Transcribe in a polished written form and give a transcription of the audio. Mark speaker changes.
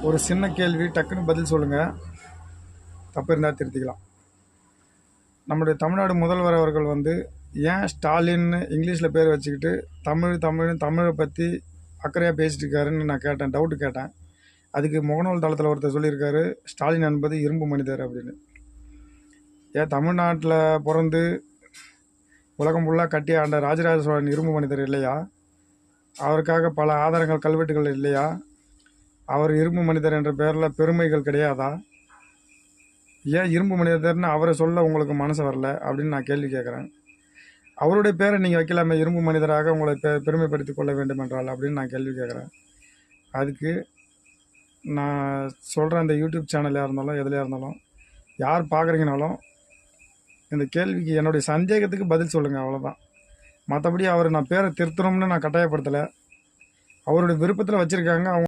Speaker 1: ஒரு சின்ன கேள்வி, டக்குன்னு பதில் சொல்லுங்கள். தப்பு இருந்தால் திருத்திக்கலாம். நம்முடைய தமிழ்நாடு முதல்வர் அவர்கள் ஏன் ஸ்டாலின்னு இங்கிலீஷில் பேர் வச்சுக்கிட்டு தமிழை பற்றி அக்கறையாக பேசிட்டு இருக்காருன்னு நான் கேட்டேன், டவுட்டு கேட்டேன். அதுக்கு முகநூல் தளத்தில் ஒருத்தர் சொல்லியிருக்காரு, ஸ்டாலின் என்பது இரும்பு மனிதர் அப்படின்னு. ஏன் தமிழ்நாட்டில் பிறந்து உலகம் ஃபுல்லாக கட்டி ஆண்ட ராஜராஜ சோழன் இரும்பு மனிதர் இல்லையா? அவருக்காக பல ஆதாரங்கள் கல்வெட்டுகள் இல்லையா? அவர் இரும்பு மனிதர் என்ற பெயரில் பெருமைகள் கிடையாதா? ஏன் இரும்பு மனிதர்னு அவரை சொல்ல உங்களுக்கு மனசு வரல அப்படின்னு நான் கேள்வி கேட்குறேன். அவருடைய பேரை நீங்கள் வைக்கலாமே, இரும்பு மனிதராக உங்களை பெருமைப்படுத்தி கொள்ள வேண்டும் என்றால் அப்படின்னு நான் கேள்வி கேட்குறேன். அதுக்கு நான் சொல்கிறேன், அந்த யூடியூப் சேனலாக இருந்தாலும் எதுலையாக இருந்தாலும் யார் பார்க்குறீங்கனாலும் இந்த கேள்விக்கு என்னுடைய சந்தேகத்துக்கு பதில் சொல்லுங்கள், அவ்வளோதான். மற்றபடி அவர் நான் பேரை திருத்தணும்னு நான் கட்டாயப்படுத்தலை. அவருடைய விருப்பத்தில் வச்சுருக்காங்க. அவங்க